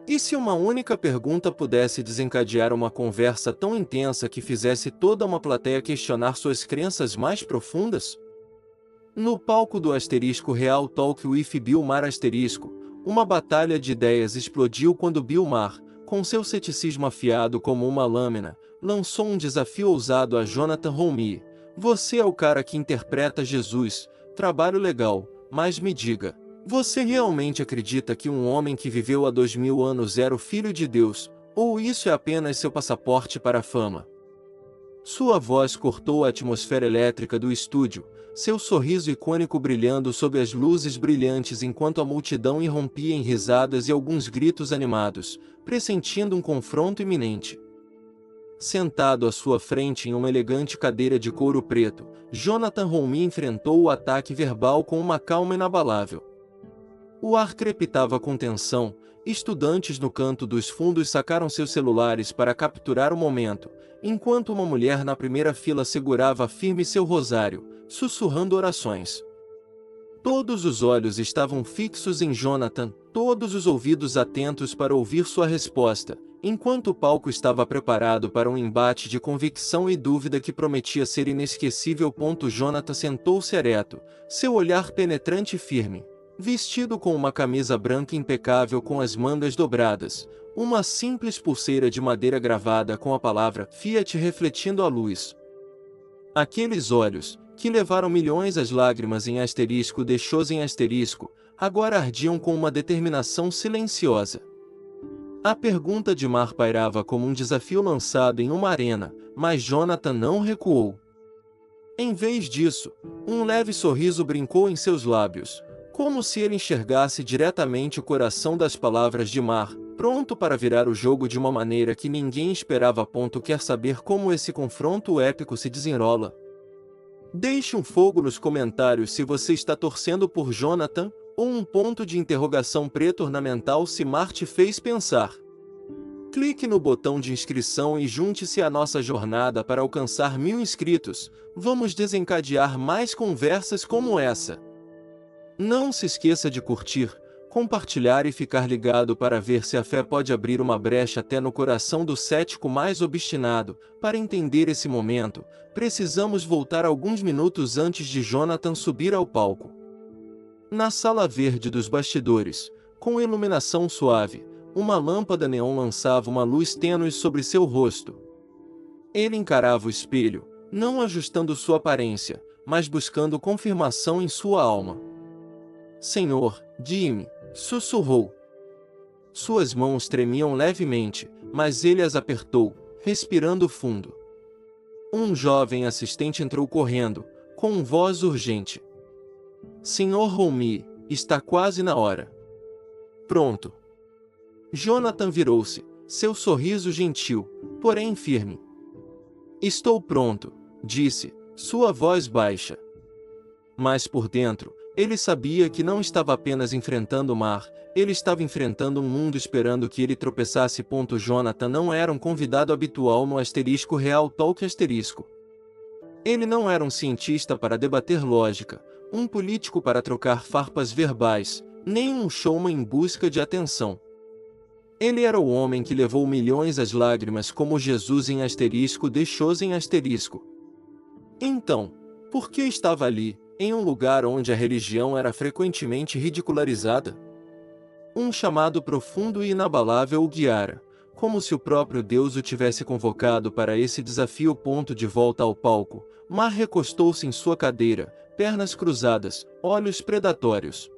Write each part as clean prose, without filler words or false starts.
E se uma única pergunta pudesse desencadear uma conversa tão intensa que fizesse toda uma plateia questionar suas crenças mais profundas? No palco do Asterisco Real Talk with Bill Maher Asterisco, uma batalha de ideias explodiu quando Bill Maher, com seu ceticismo afiado como uma lâmina, lançou um desafio ousado a Jonathan Hulme. Você é o cara que interpreta Jesus, trabalho legal, mas me diga, você realmente acredita que um homem que viveu há 2000 anos era o Filho de Deus, ou isso é apenas seu passaporte para a fama? Sua voz cortou a atmosfera elétrica do estúdio, seu sorriso icônico brilhando sob as luzes brilhantes enquanto a multidão irrompia em risadas e alguns gritos animados, pressentindo um confronto iminente. Sentado à sua frente em uma elegante cadeira de couro preto, Jonathan Hulme enfrentou o ataque verbal com uma calma inabalável. O ar crepitava com tensão, estudantes no canto dos fundos sacaram seus celulares para capturar o momento, enquanto uma mulher na primeira fila segurava firme seu rosário, sussurrando orações. Todos os olhos estavam fixos em Jonathan, todos os ouvidos atentos para ouvir sua resposta, enquanto o palco estava preparado para um embate de convicção e dúvida que prometia ser inesquecível. Jonathan sentou-se ereto, seu olhar penetrante e firme. Vestido com uma camisa branca impecável com as mangas dobradas, uma simples pulseira de madeira gravada com a palavra Fiat refletindo a luz. Aqueles olhos, que levaram milhões às lágrimas em asterisco deixou em asterisco, agora ardiam com uma determinação silenciosa. A pergunta de Mar pairava como um desafio lançado em uma arena, mas Jonathan não recuou. Em vez disso, um leve sorriso brincou em seus lábios, como se ele enxergasse diretamente o coração das palavras de Mar, pronto para virar o jogo de uma maneira que ninguém esperava. Quer saber como esse confronto épico se desenrola? Deixe um fogo nos comentários se você está torcendo por Jonathan, ou um ponto de interrogação preto ornamental se Mar te fez pensar. Clique no botão de inscrição e junte-se à nossa jornada para alcançar 1000 inscritos. Vamos desencadear mais conversas como essa. Não se esqueça de curtir, compartilhar e ficar ligado para ver se a fé pode abrir uma brecha até no coração do cético mais obstinado. Para entender esse momento, precisamos voltar alguns minutos antes de Jonathan subir ao palco. Na sala verde dos bastidores, com iluminação suave, uma lâmpada neon lançava uma luz tênue sobre seu rosto. Ele encarava o espelho, não ajustando sua aparência, mas buscando confirmação em sua alma. Senhor, Jimmy, sussurrou. Suas mãos tremiam levemente, mas ele as apertou, respirando fundo. Um jovem assistente entrou correndo, com voz urgente. Senhor Hulme, está quase na hora. Pronto. Jonathan virou-se, seu sorriso gentil, porém firme. Estou pronto, disse, sua voz baixa. Mas por dentro, ele sabia que não estava apenas enfrentando o mar, ele estava enfrentando um mundo esperando que ele tropeçasse. Jonathan não era um convidado habitual no Asterisco Real Talk Asterisco. Ele não era um cientista para debater lógica, um político para trocar farpas verbais, nem um showman em busca de atenção. Ele era o homem que levou milhões às lágrimas como Jesus em asterisco deixou em asterisco. Então, por que estava ali, em um lugar onde a religião era frequentemente ridicularizada? Um chamado profundo e inabalável o guiara, como se o próprio Deus o tivesse convocado para esse desafio. De volta ao palco, Mar recostou-se em sua cadeira, pernas cruzadas, olhos predatórios.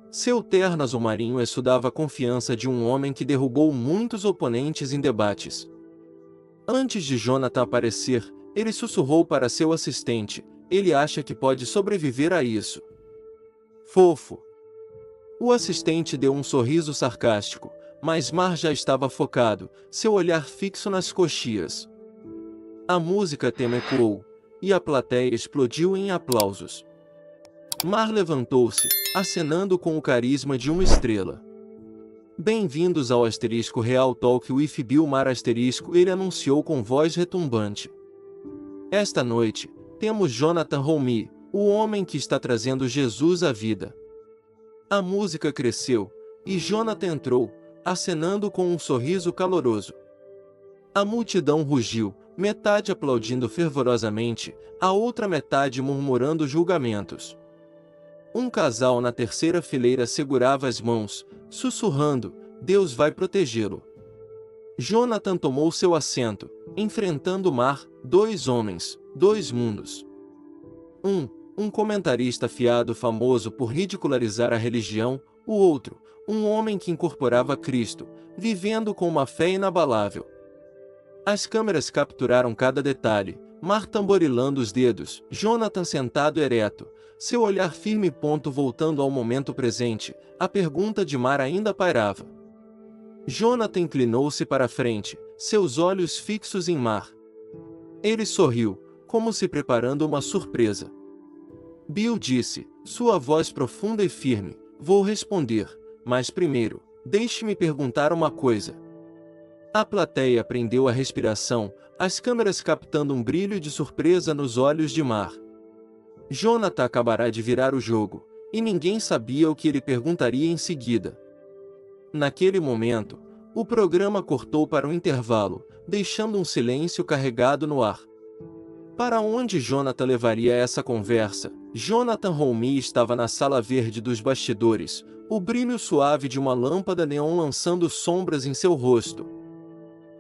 Seu terno azul marinho exudava a confiança de um homem que derrubou muitos oponentes em debates. Antes de Jonathan aparecer, ele sussurrou para seu assistente, ele acha que pode sobreviver a isso. Fofo. O assistente deu um sorriso sarcástico, mas Mar já estava focado, seu olhar fixo nas coxias. A música tema ecoou, e a plateia explodiu em aplausos. Mar levantou-se, acenando com o carisma de uma estrela. Bem-vindos ao Asterisco Real Talk with Bill Maher Asterisco, ele anunciou com voz retumbante. Esta noite, temos Jonathan Hulme, o homem que está trazendo Jesus à vida. A música cresceu, e Jonathan entrou, acenando com um sorriso caloroso. A multidão rugiu, metade aplaudindo fervorosamente, a outra metade murmurando julgamentos. Um casal na terceira fileira segurava as mãos, sussurrando: Deus vai protegê-lo. Jonathan tomou seu assento, enfrentando o mar, 2 homens, 2 mundos. Um comentarista fiado famoso por ridicularizar a religião, o outro, um homem que incorporava Cristo, vivendo com uma fé inabalável. As câmeras capturaram cada detalhe, Mar tamborilando os dedos, Jonathan sentado ereto, seu olhar firme. Voltando ao momento presente, a pergunta de Mar ainda pairava. Jonathan inclinou-se para a frente, seus olhos fixos em Mar. Ele sorriu, como se preparando uma surpresa. Bill disse, sua voz profunda e firme, vou responder, mas primeiro, deixe-me perguntar uma coisa. A plateia prendeu a respiração, as câmeras captando um brilho de surpresa nos olhos de Mar. Jonathan acabará de virar o jogo, e ninguém sabia o que ele perguntaria em seguida. Naquele momento, o programa cortou para um intervalo, deixando um silêncio carregado no ar. Para onde Jonathan levaria essa conversa? Jonathan Roumie estava na sala verde dos bastidores, o brilho suave de uma lâmpada neon lançando sombras em seu rosto.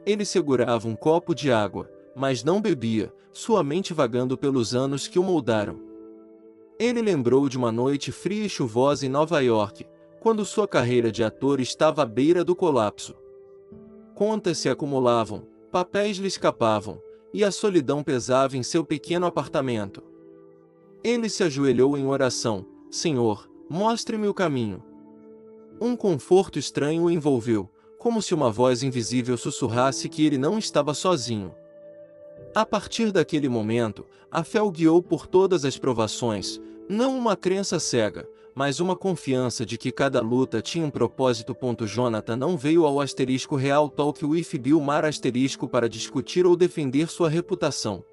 Ele segurava um copo de água, mas não bebia, sua mente vagando pelos anos que o moldaram. Ele lembrou de uma noite fria e chuvosa em Nova York, quando sua carreira de ator estava à beira do colapso. Contas se acumulavam, papéis lhe escapavam, e a solidão pesava em seu pequeno apartamento. Ele se ajoelhou em oração, Senhor, mostre-me o caminho. Um conforto estranho o envolveu, como se uma voz invisível sussurrasse que ele não estava sozinho. A partir daquele momento, a fé o guiou por todas as provações, não uma crença cega, mas uma confiança de que cada luta tinha um propósito. Jonathan não veio ao *Real Talk with Bill Maher para discutir ou defender sua reputação.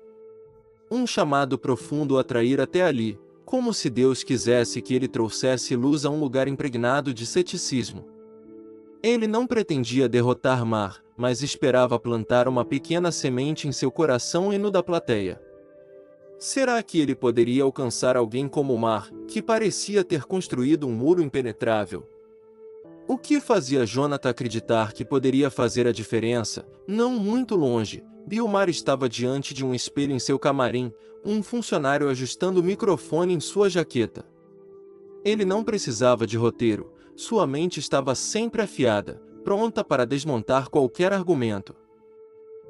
Um chamado profundo o atrair até ali, como se Deus quisesse que ele trouxesse luz a um lugar impregnado de ceticismo. Ele não pretendia derrotar Mar, mas esperava plantar uma pequena semente em seu coração e no da plateia. Será que ele poderia alcançar alguém como Mar, que parecia ter construído um muro impenetrável? O que fazia Jonathan acreditar que poderia fazer a diferença? Não muito longe, Bill Maher estava diante de um espelho em seu camarim, um funcionário ajustando o microfone em sua jaqueta. Ele não precisava de roteiro, sua mente estava sempre afiada, pronta para desmontar qualquer argumento.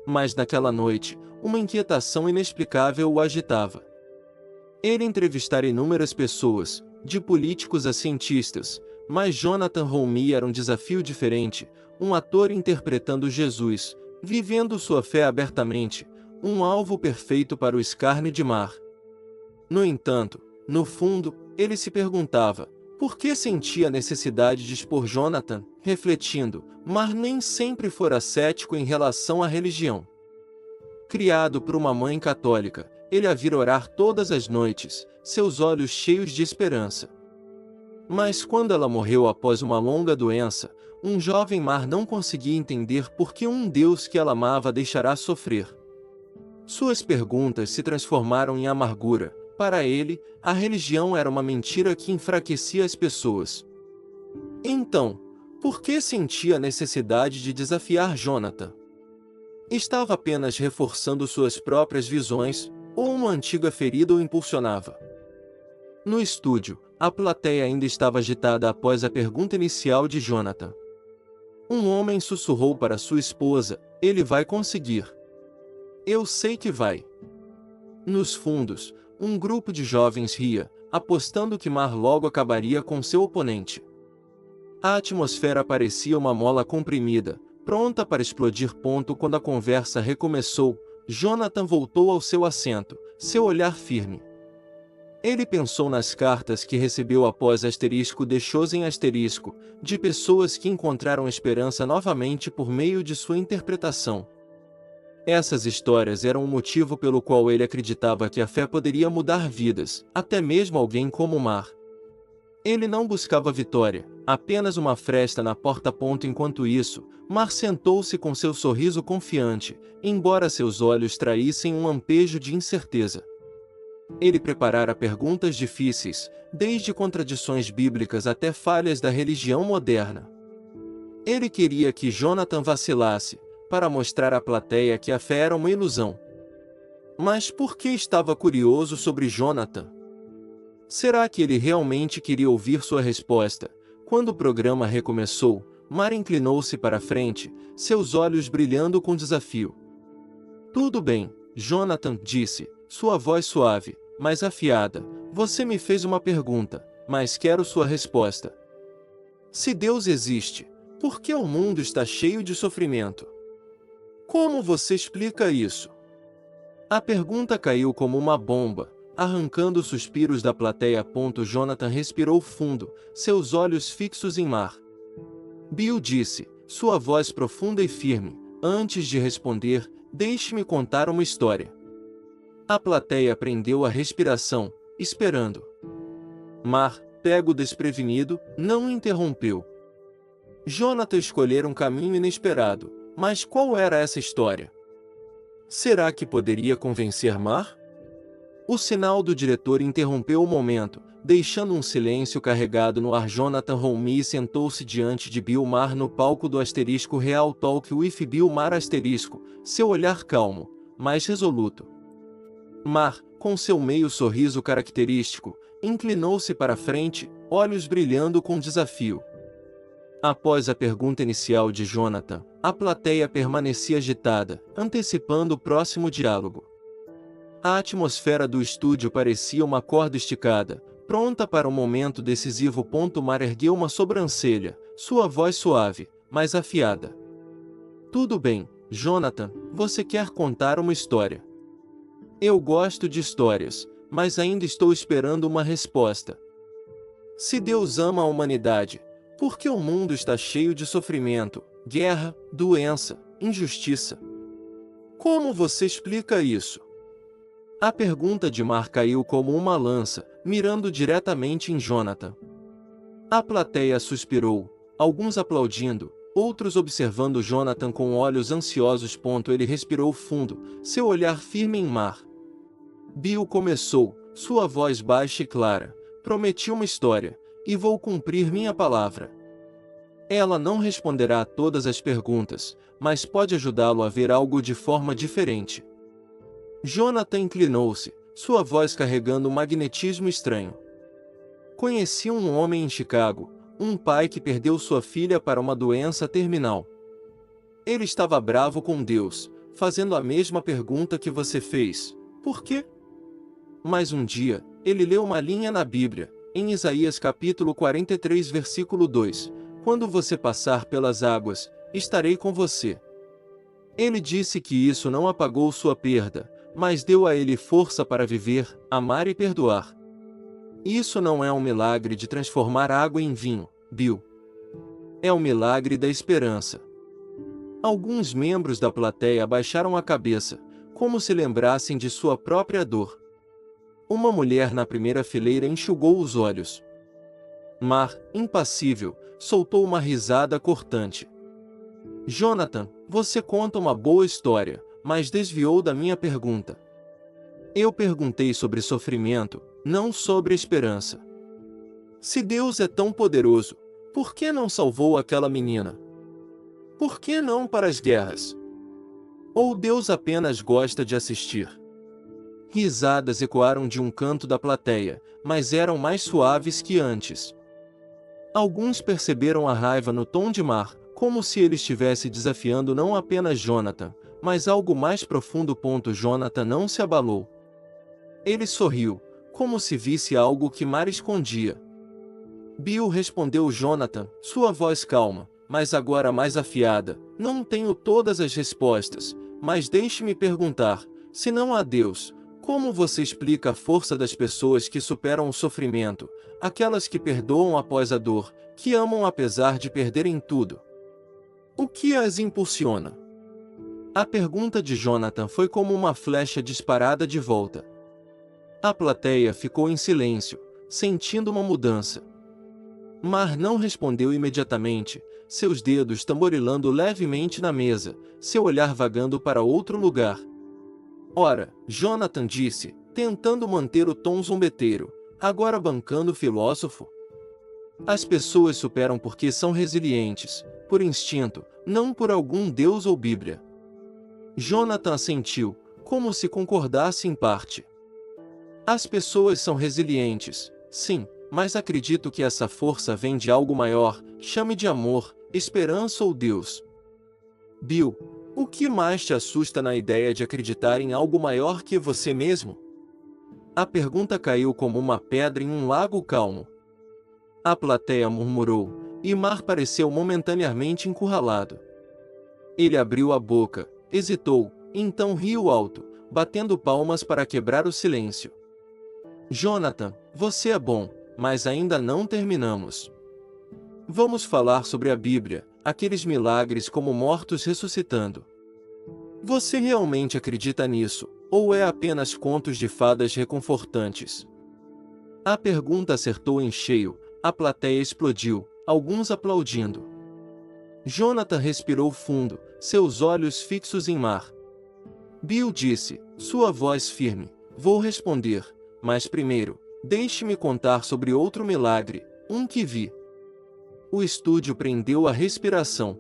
Mas naquela noite, uma inquietação inexplicável o agitava. Ele entrevistara inúmeras pessoas, de políticos a cientistas, mas Jonathan Roumie era um desafio diferente, um ator interpretando Jesus, vivendo sua fé abertamente, um alvo perfeito para o escárnio de Mar. No entanto, no fundo, ele se perguntava, por que sentia a necessidade de expor Jonathan, refletindo, Mar nem sempre fora cético em relação à religião. Criado por uma mãe católica, ele a vira orar todas as noites, seus olhos cheios de esperança. Mas quando ela morreu após uma longa doença, um jovem Mar não conseguia entender por que um Deus que ela amava deixará sofrer. Suas perguntas se transformaram em amargura. Para ele, a religião era uma mentira que enfraquecia as pessoas. Então, por que sentia a necessidade de desafiar Jonathan? Estava apenas reforçando suas próprias visões, ou uma antiga ferida o impulsionava? No estúdio, a plateia ainda estava agitada após a pergunta inicial de Jonathan. Um homem sussurrou para sua esposa, ele vai conseguir. Eu sei que vai. Nos fundos, um grupo de jovens ria, apostando que Mar logo acabaria com seu oponente. A atmosfera parecia uma mola comprimida, pronta para explodir. Quando a conversa recomeçou, Jonathan voltou ao seu assento, seu olhar firme. Ele pensou nas cartas que recebeu após de pessoas que encontraram esperança novamente por meio de sua interpretação. Essas histórias eram o motivo pelo qual ele acreditava que a fé poderia mudar vidas, até mesmo alguém como Mar. Ele não buscava vitória, apenas uma fresta na porta. Enquanto isso, Mar sentou-se com seu sorriso confiante, embora seus olhos traíssem um lampejo de incerteza. Ele preparara perguntas difíceis, desde contradições bíblicas até falhas da religião moderna. Ele queria que Jonathan vacilasse, para mostrar à plateia que a fé era uma ilusão. Mas por que estava curioso sobre Jonathan? Será que ele realmente queria ouvir sua resposta? Quando o programa recomeçou, Mar inclinou-se para a frente, seus olhos brilhando com desafio. Tudo bem, Jonathan disse, sua voz suave, mas afiada. Você me fez uma pergunta, mas quero sua resposta. Se Deus existe, por que o mundo está cheio de sofrimento? Como você explica isso? A pergunta caiu como uma bomba, arrancando suspiros da plateia. Jonathan respirou fundo, seus olhos fixos em Mar. Bill disse, sua voz profunda e firme, antes de responder, deixe-me contar uma história. A plateia prendeu a respiração, esperando. Mar, pego desprevenido, não interrompeu. Jonathan escolhera um caminho inesperado, mas qual era essa história? Será que poderia convencer Mar? O sinal do diretor interrompeu o momento, deixando um silêncio carregado no ar. Jonathan Holmes sentou-se diante de Bill Maher no palco do *Real Talk with Bill Maher*, seu olhar calmo, mas resoluto. Maher, com seu meio sorriso característico, inclinou-se para a frente, olhos brilhando com desafio. Após a pergunta inicial de Jonathan, a plateia permanecia agitada, antecipando o próximo diálogo. A atmosfera do estúdio parecia uma corda esticada, pronta para um momento decisivo. Maher ergueu uma sobrancelha, sua voz suave, mas afiada. Tudo bem, Jonathan, você quer contar uma história? Eu gosto de histórias, mas ainda estou esperando uma resposta. Se Deus ama a humanidade, por que o mundo está cheio de sofrimento, guerra, doença, injustiça? Como você explica isso? A pergunta de Mar caiu como uma lança, mirando diretamente em Jonathan. A plateia suspirou, alguns aplaudindo, outros observando Jonathan com olhos ansiosos. Ele respirou fundo, seu olhar firme em Mar. Bill começou, sua voz baixa e clara. Prometi uma história, e vou cumprir minha palavra. Ela não responderá a todas as perguntas, mas pode ajudá-lo a ver algo de forma diferente. Jonathan inclinou-se, sua voz carregando um magnetismo estranho. Conheci um homem em Chicago, um pai que perdeu sua filha para uma doença terminal. Ele estava bravo com Deus, fazendo a mesma pergunta que você fez. Por quê? Mas um dia, ele leu uma linha na Bíblia, em Isaías capítulo 43, versículo 2. Quando você passar pelas águas, estarei com você. Ele disse que isso não apagou sua perda, mas deu a ele força para viver, amar e perdoar. Isso não é um milagre de transformar água em vinho, Bill. É o milagre da esperança. Alguns membros da plateia abaixaram a cabeça, como se lembrassem de sua própria dor. Uma mulher na primeira fileira enxugou os olhos. Mar, impassível, soltou uma risada cortante. Jonathan, você conta uma boa história, mas desviou da minha pergunta. Eu perguntei sobre sofrimento, não sobre esperança. Se Deus é tão poderoso, por que não salvou aquela menina? Por que não para as guerras? Ou Deus apenas gosta de assistir? Risadas ecoaram de um canto da plateia, mas eram mais suaves que antes. Alguns perceberam a raiva no tom de Mar, como se ele estivesse desafiando não apenas Jonathan, mas algo mais profundo. Jonathan não se abalou. Ele sorriu, como se visse algo que Mar escondia. Bill respondeu Jonathan, sua voz calma, mas agora mais afiada. Não tenho todas as respostas, mas deixe-me perguntar, se não há Deus, como você explica a força das pessoas que superam o sofrimento, aquelas que perdoam após a dor, que amam apesar de perderem tudo? O que as impulsiona? A pergunta de Jonathan foi como uma flecha disparada de volta. A plateia ficou em silêncio, sentindo uma mudança. Mar não respondeu imediatamente, seus dedos tamborilando levemente na mesa, seu olhar vagando para outro lugar. Ora, Jonathan disse, tentando manter o tom zombeteiro, agora bancando o filósofo. As pessoas superam porque são resilientes, por instinto, não por algum Deus ou Bíblia. Jonathan assentiu, como se concordasse em parte. As pessoas são resilientes, sim, mas acredito que essa força vem de algo maior, chame de amor, esperança ou Deus. Bill, o que mais te assusta na ideia de acreditar em algo maior que você mesmo? A pergunta caiu como uma pedra em um lago calmo. A plateia murmurou, e Mar pareceu momentaneamente encurralado. Ele abriu a boca, hesitou, então riu alto, batendo palmas para quebrar o silêncio. Jonathan, você é bom, mas ainda não terminamos. Vamos falar sobre a Bíblia, aqueles milagres como mortos ressuscitando. Você realmente acredita nisso, ou é apenas contos de fadas reconfortantes? A pergunta acertou em cheio, a plateia explodiu, alguns aplaudindo. Jonathan respirou fundo, seus olhos fixos em Mar. Bill disse, sua voz firme, vou responder, mas primeiro, deixe-me contar sobre outro milagre, um que vi. O estúdio prendeu a respiração.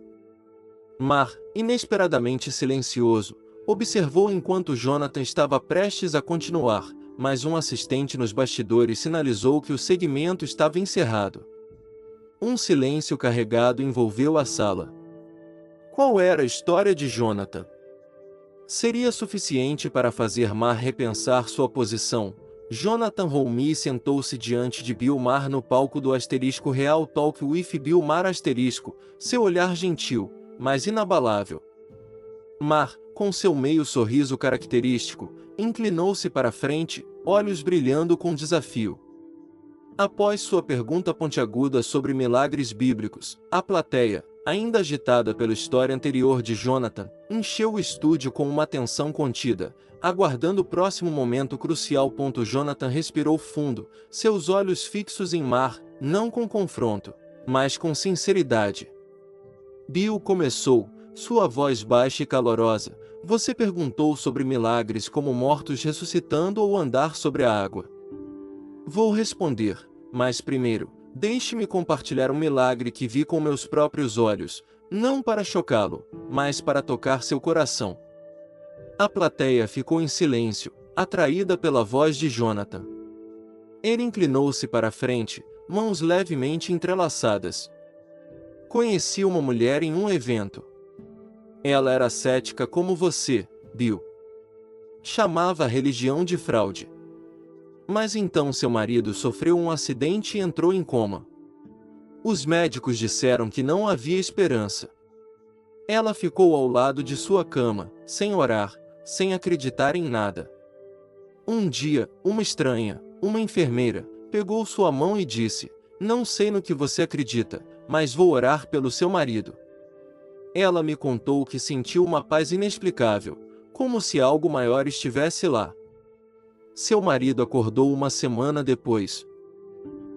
Mar, inesperadamente silencioso, observou enquanto Jonathan estava prestes a continuar, mas um assistente nos bastidores sinalizou que o segmento estava encerrado. Um silêncio carregado envolveu a sala. Qual era a história de Jonathan? Seria suficiente para fazer Mar repensar sua posição. Jonathan Holmes sentou-se diante de Bill Maher no palco do Real Talk with Bill Maher seu olhar gentil, mas inabalável. Maher, com seu meio sorriso característico, inclinou-se para frente, olhos brilhando com desafio. Após sua pergunta pontiaguda sobre milagres bíblicos, a plateia, ainda agitada pela história anterior de Jonathan, encheu o estúdio com uma atenção contida, aguardando o próximo momento crucial. Jonathan respirou fundo, seus olhos fixos em Mar, não com confronto, mas com sinceridade. Bill começou, sua voz baixa e calorosa. Você perguntou sobre milagres como mortos ressuscitando ou andar sobre a água. Vou responder, mas primeiro, deixe-me compartilhar um milagre que vi com meus próprios olhos, não para chocá-lo, mas para tocar seu coração. A plateia ficou em silêncio, atraída pela voz de Jonathan. Ele inclinou-se para a frente, mãos levemente entrelaçadas. Conheci uma mulher em um evento. Ela era cética como você, Bill. Chamava a religião de fraude. Mas então seu marido sofreu um acidente e entrou em coma. Os médicos disseram que não havia esperança. Ela ficou ao lado de sua cama, sem orar, sem acreditar em nada. Um dia, uma estranha, uma enfermeira, pegou sua mão e disse, não sei no que você acredita, mas vou orar pelo seu marido. Ela me contou que sentiu uma paz inexplicável, como se algo maior estivesse lá. Seu marido acordou uma semana depois.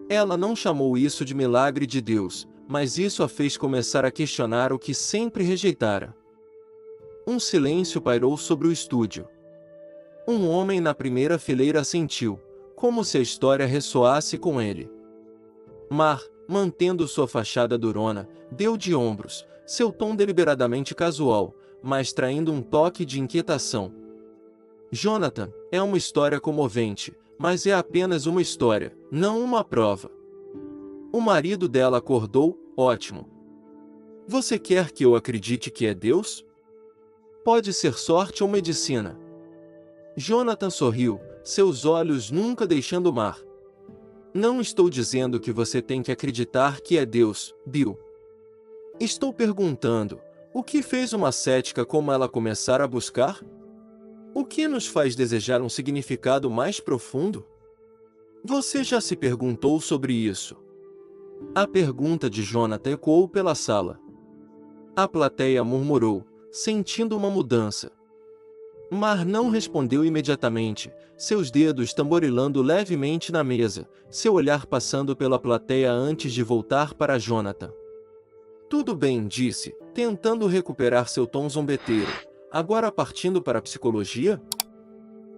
Ela não chamou isso de milagre de Deus, mas isso a fez começar a questionar o que sempre rejeitara. Um silêncio pairou sobre o estúdio. Um homem na primeira fileira assentiu, como se a história ressoasse com ele. Mar, mantendo sua fachada durona, deu de ombros, seu tom deliberadamente casual, mas traindo um toque de inquietação. Jonathan, é uma história comovente, mas é apenas uma história, não uma prova. O marido dela acordou, ótimo. Você quer que eu acredite que é Deus? Pode ser sorte ou medicina. Jonathan sorriu, seus olhos nunca deixando Mar. Não estou dizendo que você tem que acreditar que é Deus, Bill. Estou perguntando, o que fez uma cética como ela começar a buscar? O que nos faz desejar um significado mais profundo? Você já se perguntou sobre isso? A pergunta de Jonathan ecoou pela sala. A plateia murmurou, sentindo uma mudança. Mar não respondeu imediatamente, seus dedos tamborilando levemente na mesa, seu olhar passando pela plateia antes de voltar para Jonathan. Tudo bem, disse, tentando recuperar seu tom zombeteiro. Agora partindo para a psicologia?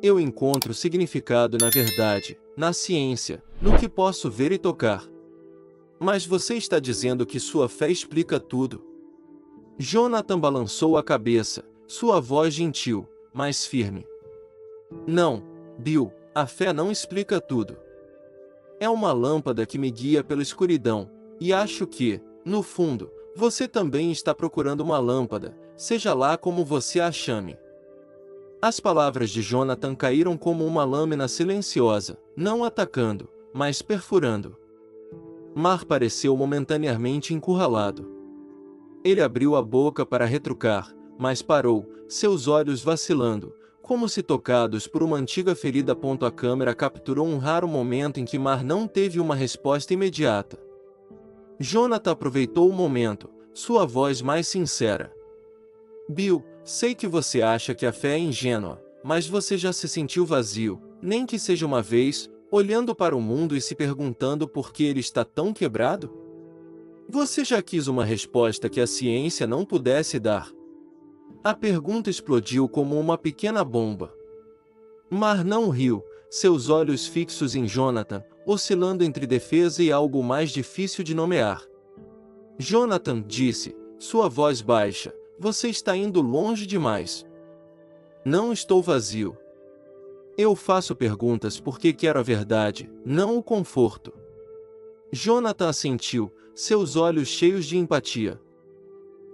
Eu encontro significado na verdade, na ciência, no que posso ver e tocar. Mas você está dizendo que sua fé explica tudo. Jonathan balançou a cabeça, sua voz gentil, mas firme. Não, Bill, a fé não explica tudo. É uma lâmpada que me guia pela escuridão, e acho que, no fundo, você também está procurando uma lâmpada, seja lá como você a chame. As palavras de Jonathan caíram como uma lâmina silenciosa, não atacando, mas perfurando. Mar pareceu momentaneamente encurralado. Ele abriu a boca para retrucar, mas parou, seus olhos vacilando, como se tocados por uma antiga ferida. A câmera capturou um raro momento em que Mar não teve uma resposta imediata. Jonathan aproveitou o momento, sua voz mais sincera. Bill, sei que você acha que a fé é ingênua, mas você já se sentiu vazio, nem que seja uma vez, olhando para o mundo e se perguntando por que ele está tão quebrado? Você já quis uma resposta que a ciência não pudesse dar? A pergunta explodiu como uma pequena bomba. Mar não riu, seus olhos fixos em Jonathan, oscilando entre defesa e algo mais difícil de nomear. Jonathan disse, sua voz baixa, você está indo longe demais. Não estou vazio. Eu faço perguntas porque quero a verdade, não o conforto. Jonathan assentiu, seus olhos cheios de empatia.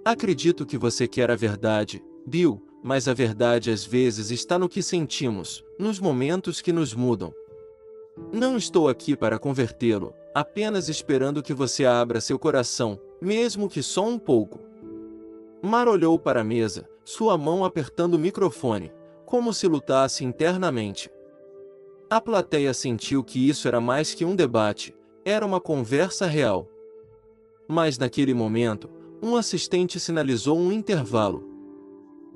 Acredito que você quer a verdade, Bill, mas a verdade às vezes está no que sentimos, nos momentos que nos mudam. Não estou aqui para convertê-lo, apenas esperando que você abra seu coração, mesmo que só um pouco. Mar olhou para a mesa, sua mão apertando o microfone, como se lutasse internamente. A plateia sentiu que isso era mais que um debate, era uma conversa real. Mas naquele momento, um assistente sinalizou um intervalo.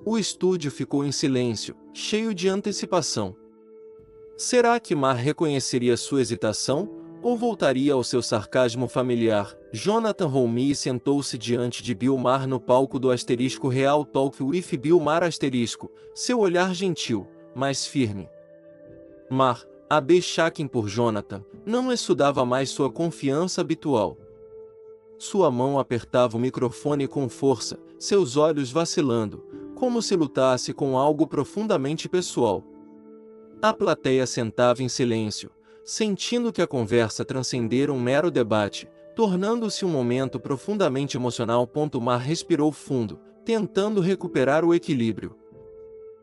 O estúdio ficou em silêncio, cheio de antecipação. Será que Mar reconheceria sua hesitação, ou voltaria ao seu sarcasmo familiar? Jonathan Holmes sentou-se diante de Bill Maher no palco do *Real Talk with Bill Maher*, seu olhar gentil, mas firme. Mar, a.b. Shakin por Jonathan, não estudava mais sua confiança habitual. Sua mão apertava o microfone com força, seus olhos vacilando, como se lutasse com algo profundamente pessoal. A plateia sentava em silêncio, sentindo que a conversa transcendera um mero debate, tornando-se um momento profundamente emocional. Mar respirou fundo, tentando recuperar o equilíbrio.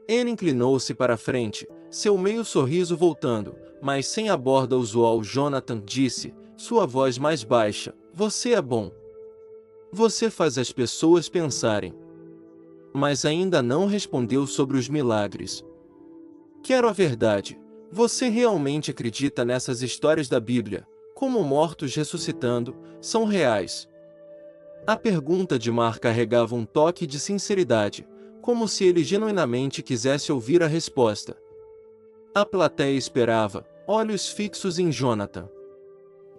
Ele inclinou-se para a frente, seu meio sorriso voltando, mas sem a borda usual. Jonathan disse, sua voz mais baixa, você é bom. Você faz as pessoas pensarem. Mas ainda não respondeu sobre os milagres. Quero a verdade. Você realmente acredita nessas histórias da Bíblia, como mortos ressuscitando, são reais? A pergunta de Mar carregava um toque de sinceridade, como se ele genuinamente quisesse ouvir a resposta. A plateia esperava, olhos fixos em Jonathan.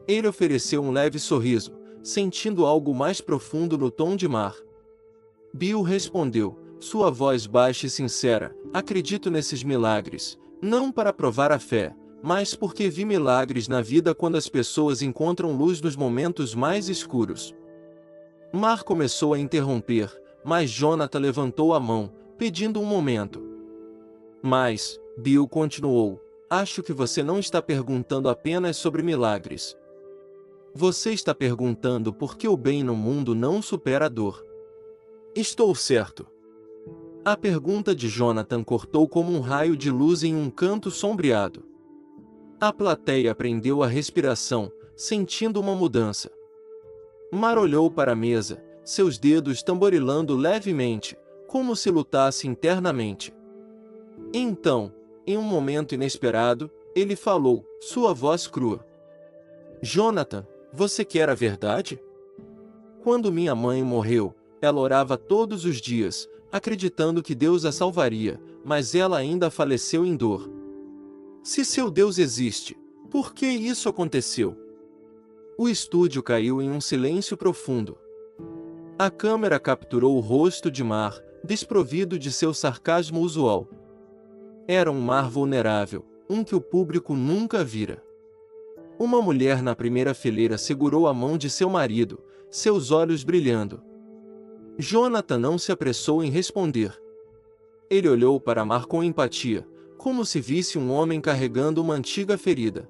Ele ofereceu um leve sorriso, sentindo algo mais profundo no tom de Mar. Bill respondeu, sua voz baixa e sincera, acredito nesses milagres, não para provar a fé, mas porque vi milagres na vida quando as pessoas encontram luz nos momentos mais escuros. Mar começou a interromper, mas Jonathan levantou a mão, pedindo um momento. Mas, Bill continuou, acho que você não está perguntando apenas sobre milagres. Você está perguntando por que o bem no mundo não supera a dor. Estou certo. A pergunta de Jonathan cortou como um raio de luz em um canto sombreado. A plateia prendeu a respiração, sentindo uma mudança. Mar olhou para a mesa, seus dedos tamborilando levemente, como se lutasse internamente. Então, em um momento inesperado, ele falou, sua voz crua. Jonathan, você quer a verdade? Quando minha mãe morreu, ela orava todos os dias, acreditando que Deus a salvaria, mas ela ainda faleceu em dor. Se seu Deus existe, por que isso aconteceu? O estúdio caiu em um silêncio profundo. A câmera capturou o rosto de Mar, desprovido de seu sarcasmo usual. Era um Mar vulnerável, um que o público nunca vira. Uma mulher na primeira fileira segurou a mão de seu marido, seus olhos brilhando. Jonathan não se apressou em responder. Ele olhou para Mar com empatia, como se visse um homem carregando uma antiga ferida.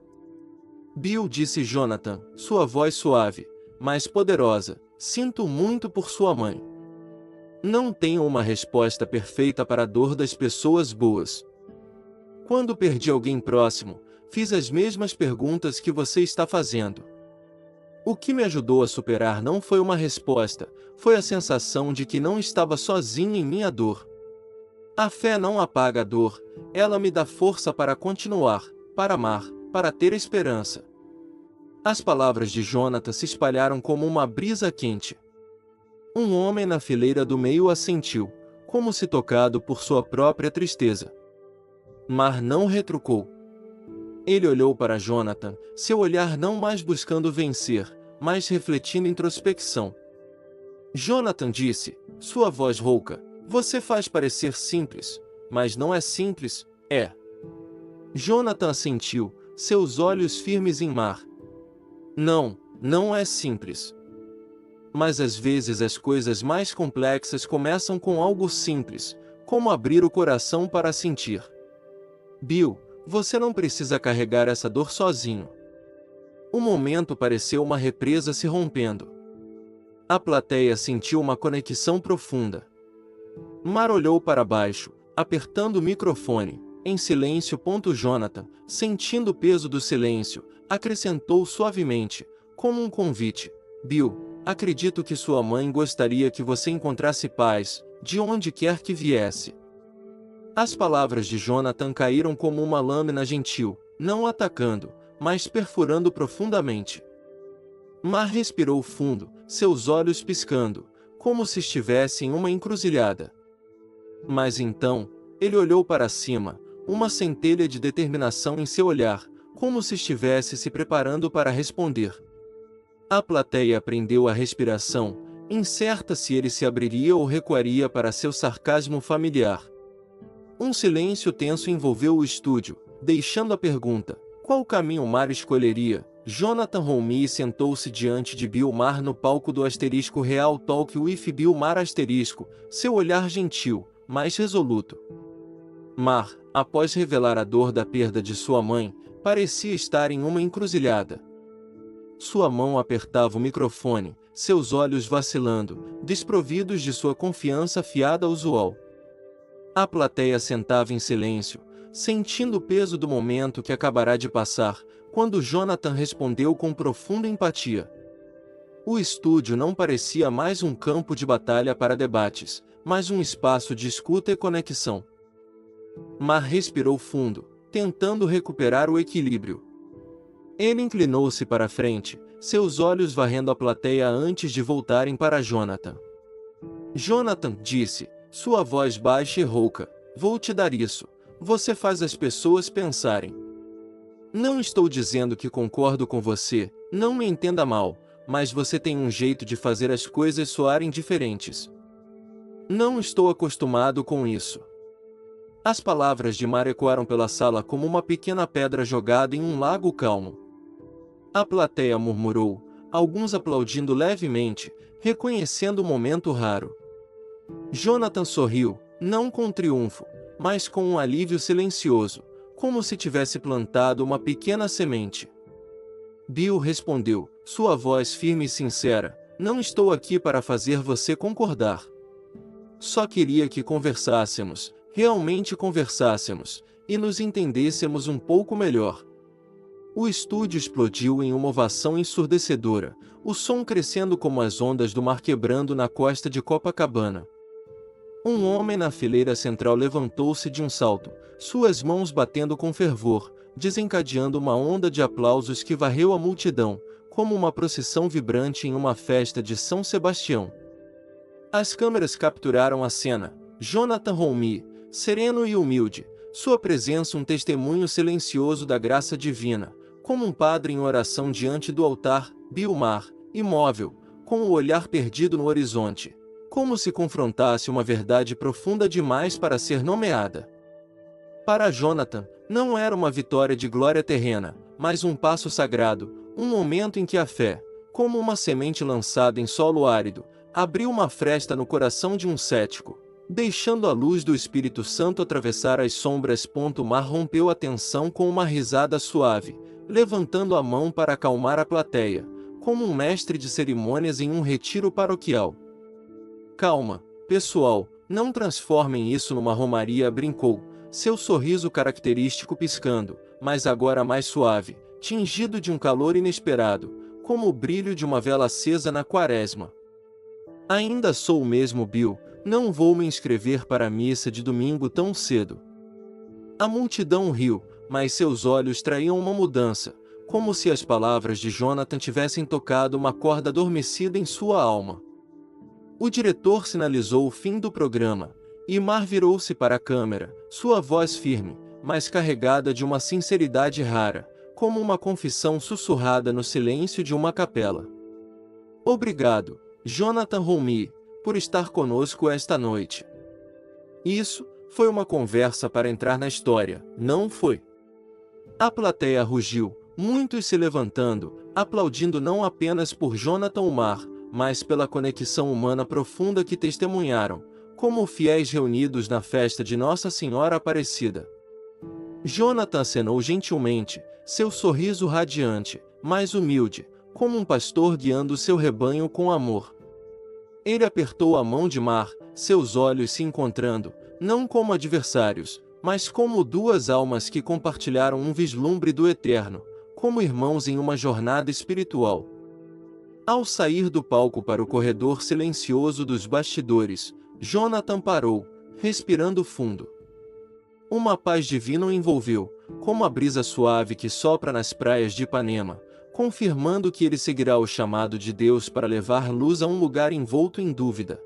Bill, disse Jonathan, sua voz suave, mas poderosa, sinto muito por sua mãe. Não tenho uma resposta perfeita para a dor das pessoas boas. Quando perdi alguém próximo, fiz as mesmas perguntas que você está fazendo. O que me ajudou a superar não foi uma resposta, foi a sensação de que não estava sozinho em minha dor. A fé não apaga a dor, ela me dá força para continuar, para amar, para ter esperança. As palavras de Jonathan se espalharam como uma brisa quente. Um homem na fileira do meio assentiu, como se tocado por sua própria tristeza. Mar não retrucou. Ele olhou para Jonathan, seu olhar não mais buscando vencer, mas refletindo introspecção. Jonathan disse, sua voz rouca, você faz parecer simples, mas não é simples, é. Jonathan assentiu, seus olhos firmes em Mar. Não, não é simples. Mas às vezes as coisas mais complexas começam com algo simples, como abrir o coração para sentir. Bill, você não precisa carregar essa dor sozinho. O momento pareceu uma represa se rompendo. A plateia sentiu uma conexão profunda. Mar olhou para baixo, apertando o microfone, em silêncio. Jonathan, sentindo o peso do silêncio, acrescentou suavemente, como um convite. Bill, acredito que sua mãe gostaria que você encontrasse paz, de onde quer que viesse. As palavras de Jonathan caíram como uma lâmina gentil, não atacando, mas perfurando profundamente. Mar respirou fundo, seus olhos piscando, como se estivesse em uma encruzilhada. Mas então, ele olhou para cima, uma centelha de determinação em seu olhar, como se estivesse se preparando para responder. A plateia prendeu a respiração, incerta se ele se abriria ou recuaria para seu sarcasmo familiar. Um silêncio tenso envolveu o estúdio, deixando a pergunta, qual caminho Mar escolheria? Jonathan Romy sentou-se diante de Bill Mar no palco do Real Talk with Bill Mar seu olhar gentil, mas resoluto. Mar, após revelar a dor da perda de sua mãe, parecia estar em uma encruzilhada. Sua mão apertava o microfone, seus olhos vacilando, desprovidos de sua confiança afiada usual. A plateia sentava em silêncio, sentindo o peso do momento que acabará de passar, quando Jonathan respondeu com profunda empatia. O estúdio não parecia mais um campo de batalha para debates, mas um espaço de escuta e conexão. Mar respirou fundo, tentando recuperar o equilíbrio. Ele inclinou-se para a frente, seus olhos varrendo a plateia antes de voltarem para Jonathan. Jonathan, disse, sua voz baixa e rouca, vou te dar isso, você faz as pessoas pensarem. Não estou dizendo que concordo com você, não me entenda mal, mas você tem um jeito de fazer as coisas soarem diferentes. Não estou acostumado com isso. As palavras de Mar ecoaram pela sala como uma pequena pedra jogada em um lago calmo. A plateia murmurou, alguns aplaudindo levemente, reconhecendo o momento raro. Jonathan sorriu, não com triunfo, mas com um alívio silencioso, como se tivesse plantado uma pequena semente. Bill respondeu, sua voz firme e sincera, não estou aqui para fazer você concordar. Só queria que conversássemos, realmente conversássemos, e nos entendêssemos um pouco melhor. O estúdio explodiu em uma ovação ensurdecedora, o som crescendo como as ondas do mar quebrando na costa de Copacabana. Um homem na fileira central levantou-se de um salto, suas mãos batendo com fervor, desencadeando uma onda de aplausos que varreu a multidão, como uma procissão vibrante em uma festa de São Sebastião. As câmeras capturaram a cena. Jonathan Roumi, sereno e humilde, sua presença um testemunho silencioso da graça divina, como um padre em oração diante do altar. Bill Maher, imóvel, com o olhar perdido no horizonte, como se confrontasse uma verdade profunda demais para ser nomeada. Para Jonathan, não era uma vitória de glória terrena, mas um passo sagrado, um momento em que a fé, como uma semente lançada em solo árido, abriu uma fresta no coração de um cético, deixando a luz do Espírito Santo atravessar as sombras. O Mar rompeu a tensão com uma risada suave, levantando a mão para acalmar a plateia, como um mestre de cerimônias em um retiro paroquial. Calma, pessoal, não transformem isso numa romaria, brincou, seu sorriso característico piscando, mas agora mais suave, tingido de um calor inesperado, como o brilho de uma vela acesa na quaresma. Ainda sou o mesmo Bill, não vou me inscrever para a missa de domingo tão cedo. A multidão riu, mas seus olhos traíam uma mudança, como se as palavras de Jonathan tivessem tocado uma corda adormecida em sua alma. O diretor sinalizou o fim do programa, e Mar virou-se para a câmera, sua voz firme, mas carregada de uma sinceridade rara, como uma confissão sussurrada no silêncio de uma capela. Obrigado, Jonathan Roumi, por estar conosco esta noite. Isso foi uma conversa para entrar na história, não foi? A plateia rugiu, muitos se levantando, aplaudindo não apenas por Jonathan Mar, mas pela conexão humana profunda que testemunharam, como fiéis reunidos na festa de Nossa Senhora Aparecida. Jonathan acenou gentilmente, seu sorriso radiante, mas humilde, como um pastor guiando seu rebanho com amor. Ele apertou a mão de Mar, seus olhos se encontrando, não como adversários, mas como duas almas que compartilharam um vislumbre do eterno, como irmãos em uma jornada espiritual. Ao sair do palco para o corredor silencioso dos bastidores, Jonathan parou, respirando fundo. Uma paz divina o envolveu, como a brisa suave que sopra nas praias de Ipanema, confirmando que ele seguirá o chamado de Deus para levar luz a um lugar envolto em dúvida.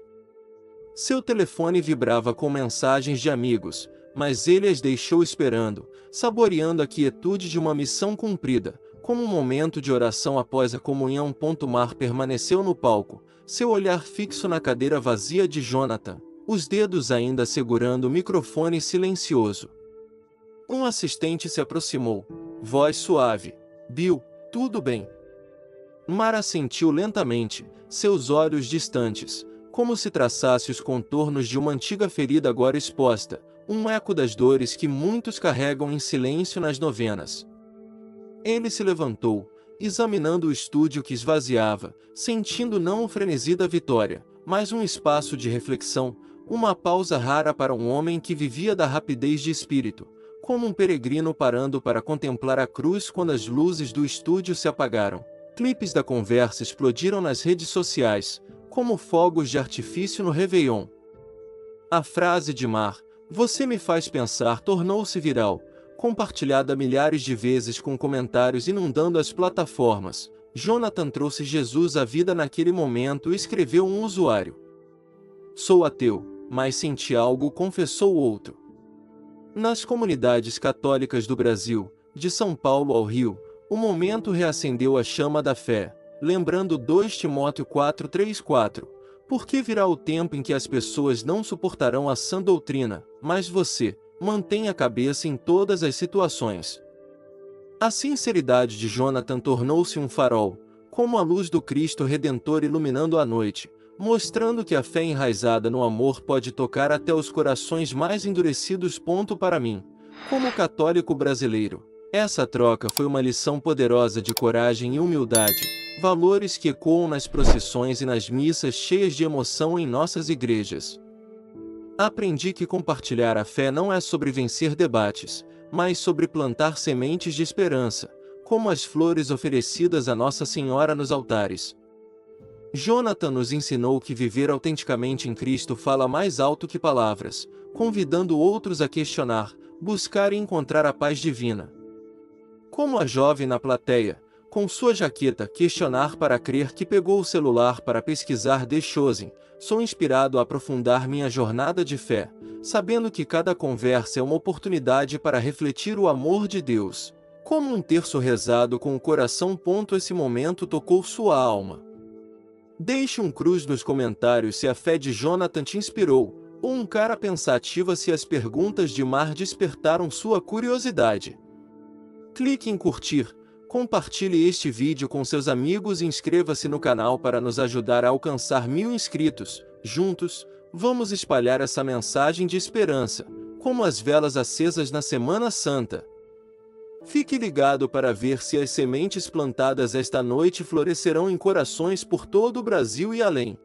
Seu telefone vibrava com mensagens de amigos, mas ele as deixou esperando, saboreando a quietude de uma missão cumprida, como um momento de oração após a comunhão. Mar permaneceu no palco, seu olhar fixo na cadeira vazia de Jonathan, os dedos ainda segurando o microfone silencioso. Um assistente se aproximou, voz suave. Bill, tudo bem? Mar assentiu lentamente, seus olhos distantes, como se traçasse os contornos de uma antiga ferida agora exposta, um eco das dores que muitos carregam em silêncio nas novenas. Ele se levantou, examinando o estúdio que esvaziava, sentindo não o frenesi da vitória, mas um espaço de reflexão, uma pausa rara para um homem que vivia da rapidez de espírito, como um peregrino parando para contemplar a cruz quando as luzes do estúdio se apagaram. Clipes da conversa explodiram nas redes sociais, como fogos de artifício no Réveillon. A frase de Mar, "Você me faz pensar", tornou-se viral, compartilhada milhares de vezes com comentários inundando as plataformas. Jonathan trouxe Jesus à vida naquele momento, escreveu um usuário. Sou ateu, mas senti algo, confessou outro. Nas comunidades católicas do Brasil, de São Paulo ao Rio, o momento reacendeu a chama da fé, lembrando 2 Timóteo 4:3-4, porque virá o tempo em que as pessoas não suportarão a sã doutrina, mas você, mantenha a cabeça em todas as situações. A sinceridade de Jonathan tornou-se um farol, como a luz do Cristo Redentor iluminando a noite, mostrando que a fé enraizada no amor pode tocar até os corações mais endurecidos. Para mim, como católico brasileiro, essa troca foi uma lição poderosa de coragem e humildade, valores que ecoam nas procissões e nas missas cheias de emoção em nossas igrejas. Aprendi que compartilhar a fé não é sobre vencer debates, mas sobre plantar sementes de esperança, como as flores oferecidas a Nossa Senhora nos altares. Jonathan nos ensinou que viver autenticamente em Cristo fala mais alto que palavras, convidando outros a questionar, buscar e encontrar a paz divina. Como a jovem na plateia, com sua jaqueta, questionar para crer que pegou o celular para pesquisar The Chosen. Sou inspirado a aprofundar minha jornada de fé, sabendo que cada conversa é uma oportunidade para refletir o amor de Deus. Como um terço rezado com o coração. Esse momento tocou sua alma. Deixe um cruz nos comentários se a fé de Jonathan te inspirou, ou um cara pensativa se as perguntas de Mar despertaram sua curiosidade. Clique em curtir, compartilhe este vídeo com seus amigos e inscreva-se no canal para nos ajudar a alcançar 1000 inscritos. Juntos, vamos espalhar essa mensagem de esperança, como as velas acesas na Semana Santa. Fique ligado para ver se as sementes plantadas esta noite florescerão em corações por todo o Brasil e além.